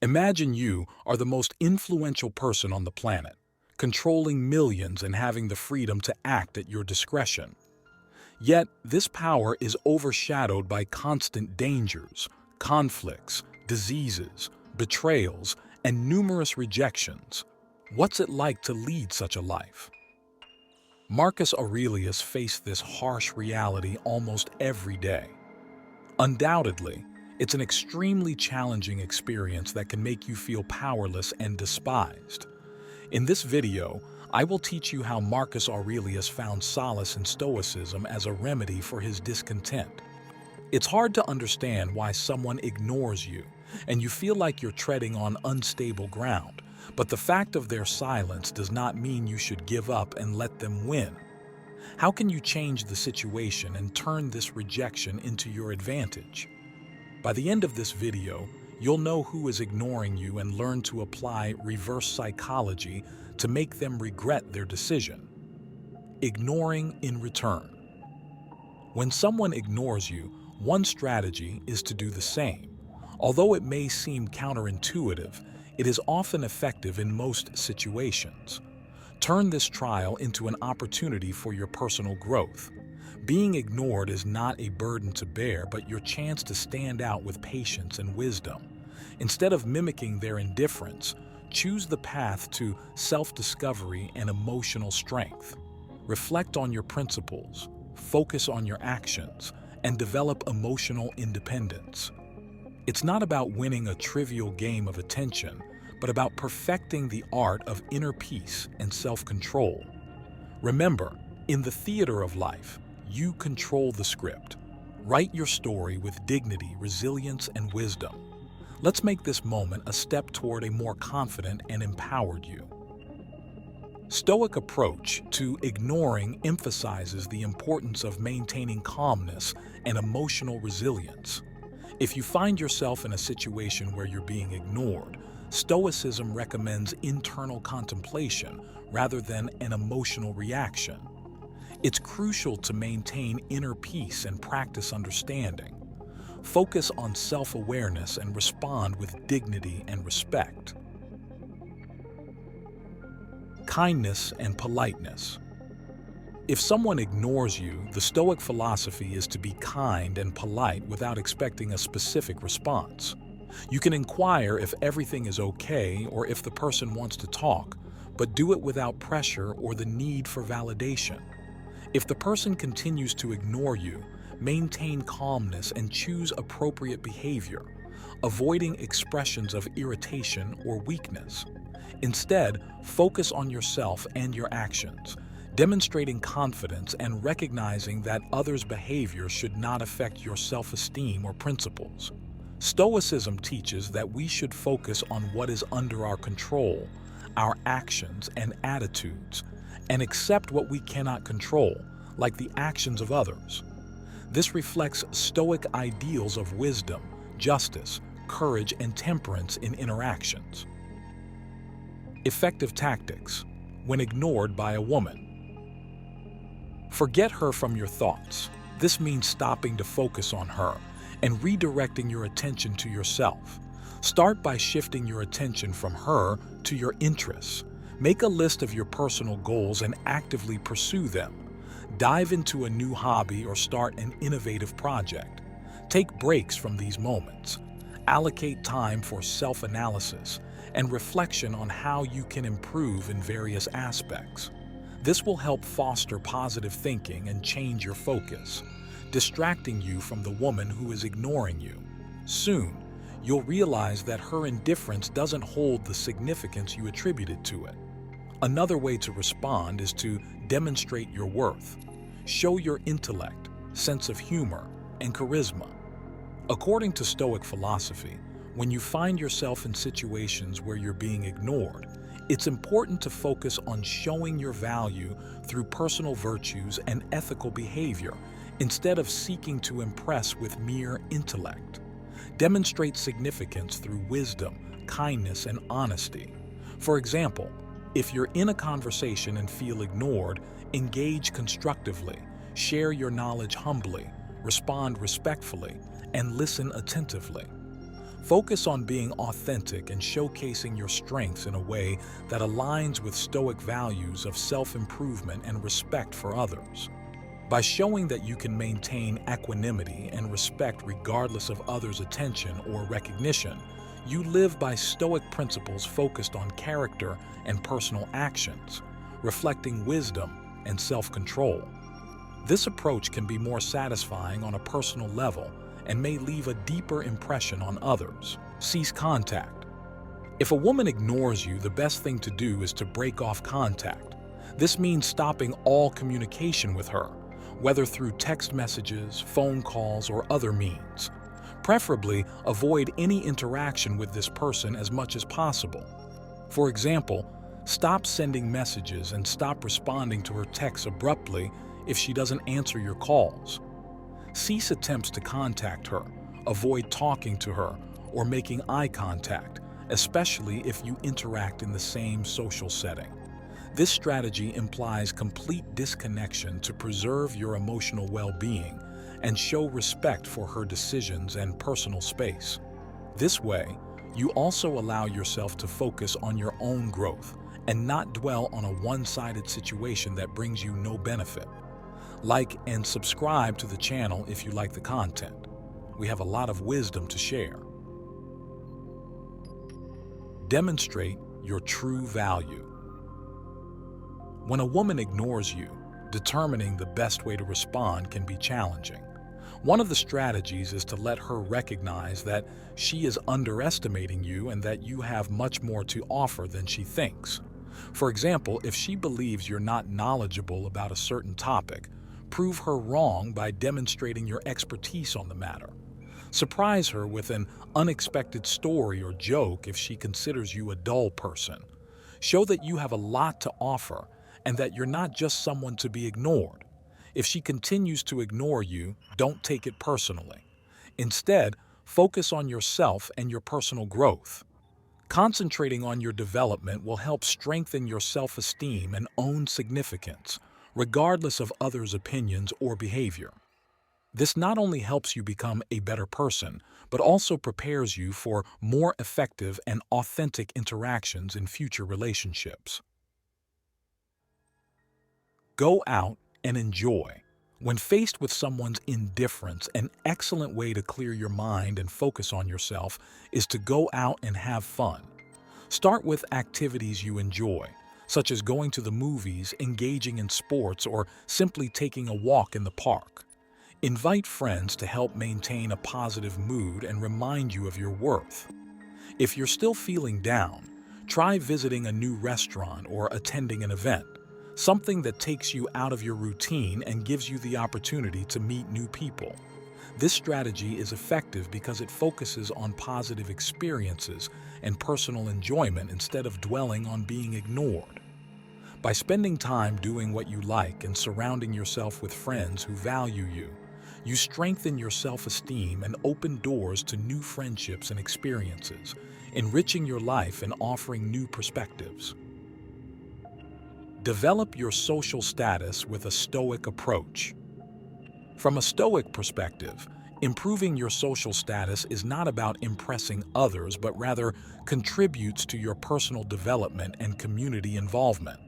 Imagine you are the most influential person on the planet, controlling millions and having the freedom to act at your discretion. Yet, this power is overshadowed by constant dangers, conflicts, diseases, betrayals, and numerous rejections. What's it like to lead such a life? Marcus Aurelius faced this harsh reality almost every day. Undoubtedly, it's an extremely challenging experience that can make you feel powerless and despised. In this video, I will teach you how Marcus Aurelius found solace in Stoicism as a remedy for his discontent. It's hard to understand why someone ignores you, and you feel like you're treading on unstable ground, but the fact of their silence does not mean you should give up and let them win. How can you change the situation and turn this rejection into your advantage? By the end of this video, you'll know who is ignoring you and learn to apply reverse psychology to make them regret their decision. Ignoring in return. When someone ignores you, one strategy is to do the same. Although it may seem counterintuitive, it is often effective in most situations. Turn this trial into an opportunity for your personal growth. Being ignored is not a burden to bear, but your chance to stand out with patience and wisdom. Instead of mimicking their indifference, choose the path to self-discovery and emotional strength. Reflect on your principles, focus on your actions, and develop emotional independence. It's not about winning a trivial game of attention, but about perfecting the art of inner peace and self-control. Remember, in the theater of life, you control the script. Write your story with dignity, resilience, and wisdom. Let's make this moment a step toward a more confident and empowered you. Stoic approach to ignoring emphasizes the importance of maintaining calmness and emotional resilience. If you find yourself in a situation where you're being ignored, Stoicism recommends internal contemplation rather than an emotional reaction. It's crucial to maintain inner peace and practice understanding. Focus on self-awareness and respond with dignity and respect. Kindness and politeness. If someone ignores you, the Stoic philosophy is to be kind and polite without expecting a specific response. You can inquire if everything is okay or if the person wants to talk, but do it without pressure or the need for validation. If the person continues to ignore you, maintain calmness and choose appropriate behavior, avoiding expressions of irritation or weakness. Instead, focus on yourself and your actions, demonstrating confidence and recognizing that others' behavior should not affect your self-esteem or principles. Stoicism teaches that we should focus on what is under our control, our actions and attitudes, and accept what we cannot control, like the actions of others. This reflects Stoic ideals of wisdom, justice, courage, and temperance in interactions. Effective tactics when ignored by a woman. Forget her from your thoughts. This means stopping to focus on her and redirecting your attention to yourself. Start by shifting your attention from her to your interests. Make a list of your personal goals and actively pursue them. Dive into a new hobby or start an innovative project. Take breaks from these moments. Allocate time for self-analysis and reflection on how you can improve in various aspects. This will help foster positive thinking and change your focus, distracting you from the woman who is ignoring you. Soon, you'll realize that her indifference doesn't hold the significance you attributed to it. Another way to respond is to demonstrate your worth. Show your intellect, sense of humor, and charisma. According to Stoic philosophy, when you find yourself in situations where you're being ignored, it's important to focus on showing your value through personal virtues and ethical behavior instead of seeking to impress with mere intellect. Demonstrate significance through wisdom, kindness, and honesty. For example, if you're in a conversation and feel ignored, engage constructively, share your knowledge humbly, respond respectfully, and listen attentively. Focus on being authentic and showcasing your strengths in a way that aligns with Stoic values of self-improvement and respect for others. By showing that you can maintain equanimity and respect regardless of others' attention or recognition, you live by Stoic principles focused on character and personal actions, reflecting wisdom and self-control. This approach can be more satisfying on a personal level and may leave a deeper impression on others. Cease contact. If a woman ignores you, the best thing to do is to break off contact. This means stopping all communication with her, whether through text messages, phone calls, or other means. Preferably, avoid any interaction with this person as much as possible. For example, stop sending messages and stop responding to her texts abruptly if she doesn't answer your calls. Cease attempts to contact her, avoid talking to her, or making eye contact, especially if you interact in the same social setting. This strategy implies complete disconnection to preserve your emotional well-being and show respect for her decisions and personal space. This way, you also allow yourself to focus on your own growth and not dwell on a one-sided situation that brings you no benefit. Like and subscribe to the channel if you like the content. We have a lot of wisdom to share. Demonstrate your true value. When a woman ignores you, determining the best way to respond can be challenging. One of the strategies is to let her recognize that she is underestimating you and that you have much more to offer than she thinks. For example, if she believes you're not knowledgeable about a certain topic, prove her wrong by demonstrating your expertise on the matter. Surprise her with an unexpected story or joke if she considers you a dull person. Show that you have a lot to offer and that you're not just someone to be ignored. If she continues to ignore you, don't take it personally. Instead, focus on yourself and your personal growth. Concentrating on your development will help strengthen your self-esteem and own significance, regardless of others' opinions or behavior. This not only helps you become a better person, but also prepares you for more effective and authentic interactions in future relationships. Go out and enjoy. When faced with someone's indifference, an excellent way to clear your mind and focus on yourself is to go out and have fun. Start with activities you enjoy, such as going to the movies, engaging in sports, or simply taking a walk in the park. Invite friends to help maintain a positive mood and remind you of your worth. If you're still feeling down, try visiting a new restaurant or attending an event, something that takes you out of your routine and gives you the opportunity to meet new people. This strategy is effective because it focuses on positive experiences and personal enjoyment instead of dwelling on being ignored. By spending time doing what you like and surrounding yourself with friends who value you, you strengthen your self-esteem and open doors to new friendships and experiences, enriching your life and offering new perspectives. Develop your social status with a Stoic approach. From a Stoic perspective, improving your social status is not about impressing others, but rather contributes to your personal development and community involvement.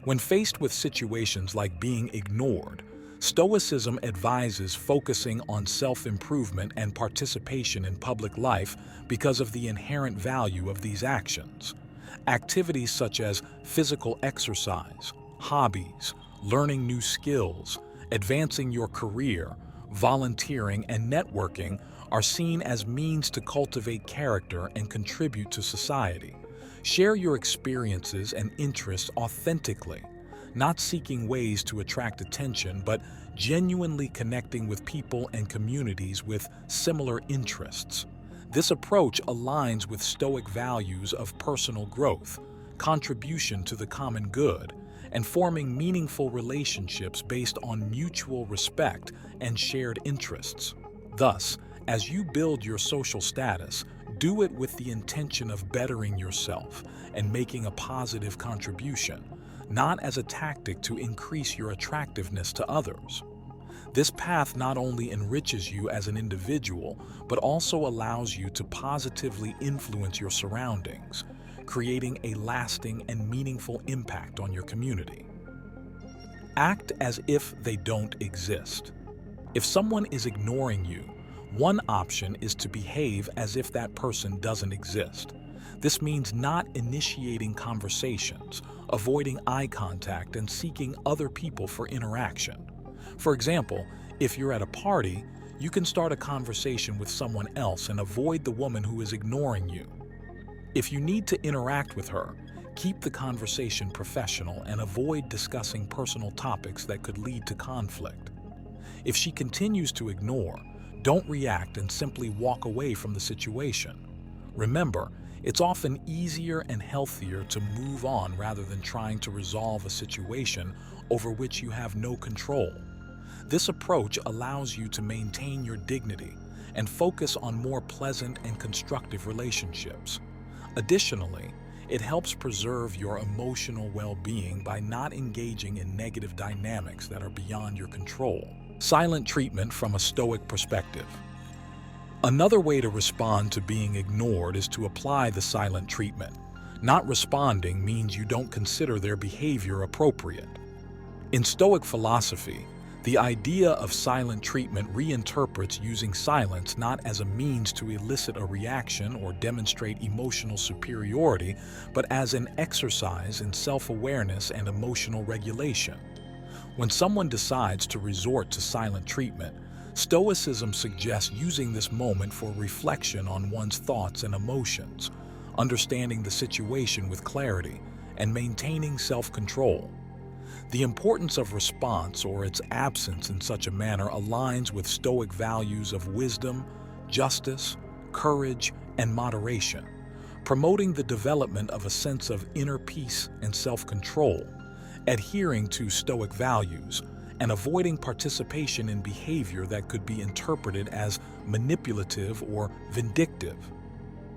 When faced with situations like being ignored, Stoicism advises focusing on self-improvement and participation in public life because of the inherent value of these actions. Activities such as physical exercise, hobbies, learning new skills, advancing your career, volunteering, and networking are seen as means to cultivate character and contribute to society. Share your experiences and interests authentically, not seeking ways to attract attention, but genuinely connecting with people and communities with similar interests. This approach aligns with Stoic values of personal growth, contribution to the common good, and forming meaningful relationships based on mutual respect and shared interests. Thus, as you build your social status, do it with the intention of bettering yourself and making a positive contribution, not as a tactic to increase your attractiveness to others. This path not only enriches you as an individual, but also allows you to positively influence your surroundings, creating a lasting and meaningful impact on your community. Act as if they don't exist. If someone is ignoring you, one option is to behave as if that person doesn't exist. This means not initiating conversations, avoiding eye contact, and seeking other people for interaction. For example, if you're at a party, you can start a conversation with someone else and avoid the woman who is ignoring you. If you need to interact with her, keep the conversation professional and avoid discussing personal topics that could lead to conflict. If she continues to ignore, don't react and simply walk away from the situation. Remember, it's often easier and healthier to move on rather than trying to resolve a situation over which you have no control. This approach allows you to maintain your dignity and focus on more pleasant and constructive relationships. Additionally, it helps preserve your emotional well-being by not engaging in negative dynamics that are beyond your control. Silent treatment from a Stoic perspective. Another way to respond to being ignored is to apply the silent treatment. Not responding means you don't consider their behavior appropriate. In Stoic philosophy, the idea of silent treatment reinterprets using silence not as a means to elicit a reaction or demonstrate emotional superiority, but as an exercise in self-awareness and emotional regulation. When someone decides to resort to silent treatment, Stoicism suggests using this moment for reflection on one's thoughts and emotions, understanding the situation with clarity, and maintaining self-control. The importance of response or its absence in such a manner aligns with Stoic values of wisdom, justice, courage, and moderation, promoting the development of a sense of inner peace and self-control. Adhering to Stoic values and avoiding participation in behavior that could be interpreted as manipulative or vindictive.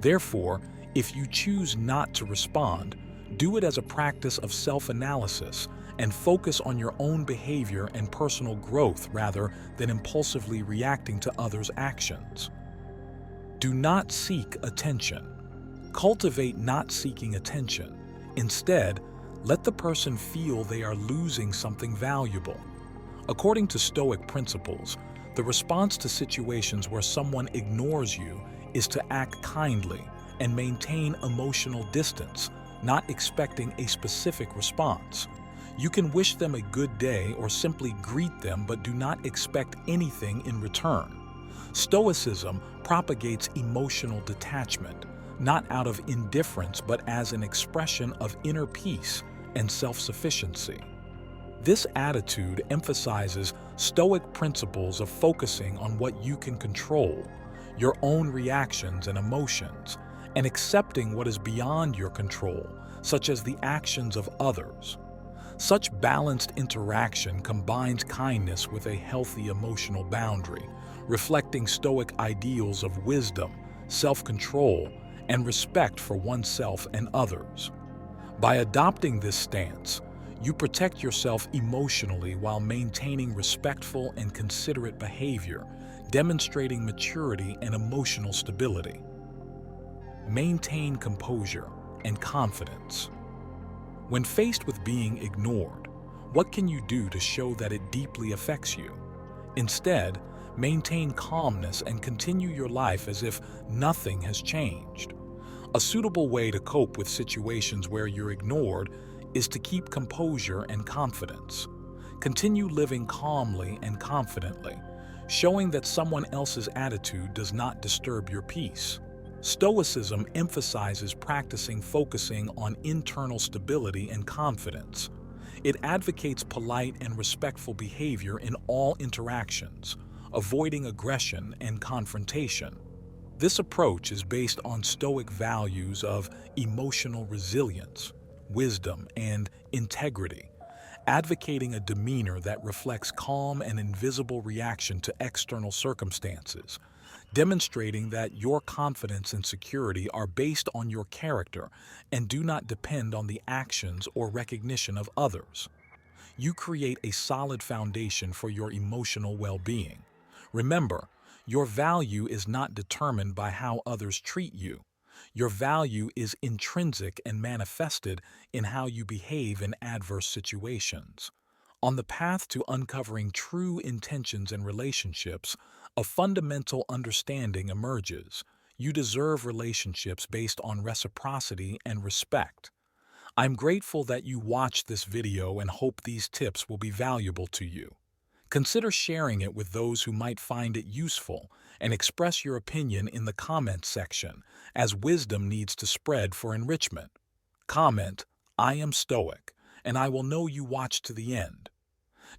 Therefore, if you choose not to respond, do it as a practice of self-analysis and focus on your own behavior and personal growth rather than impulsively reacting to others' actions. Do not seek attention. Cultivate not seeking attention. Instead, let the person feel they are losing something valuable. According to Stoic principles, the response to situations where someone ignores you is to act kindly and maintain emotional distance, not expecting a specific response. You can wish them a good day or simply greet them, but do not expect anything in return. Stoicism propagates emotional detachment, not out of indifference but as an expression of inner peace and self-sufficiency. This attitude emphasizes Stoic principles of focusing on what you can control, your own reactions and emotions, and accepting what is beyond your control, such as the actions of others. Such balanced interaction combines kindness with a healthy emotional boundary, reflecting Stoic ideals of wisdom, self-control, and respect for oneself and others. By adopting this stance, you protect yourself emotionally while maintaining respectful and considerate behavior, demonstrating maturity and emotional stability. Maintain composure and confidence. When faced with being ignored, what can you do to show that it deeply affects you? Instead, maintain calmness and continue your life as if nothing has changed. A suitable way to cope with situations where you're ignored is to keep composure and confidence. Continue living calmly and confidently, showing that someone else's attitude does not disturb your peace. Stoicism emphasizes focusing on internal stability and confidence. It advocates polite and respectful behavior in all interactions, avoiding aggression and confrontation. This approach is based on Stoic values of emotional resilience, wisdom, and integrity, advocating a demeanor that reflects calm and invisible reaction to external circumstances, demonstrating that your confidence and security are based on your character and do not depend on the actions or recognition of others. you create a solid foundation for your emotional well-being. Remember, your value is not determined by how others treat you. Your value is intrinsic and manifested in how you behave in adverse situations. On the path to uncovering true intentions in relationships, a fundamental understanding emerges. You deserve relationships based on reciprocity and respect. I'm grateful that you watched this video and hope these tips will be valuable to you. Consider sharing it with those who might find it useful and express your opinion in the comments section, as wisdom needs to spread for enrichment. Comment, "I am Stoic, and I will know you watched to the end."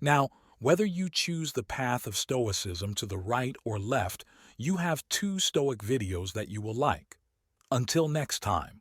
Now, whether you choose the path of Stoicism to the right or left, you have two Stoic videos that you will like. Until next time.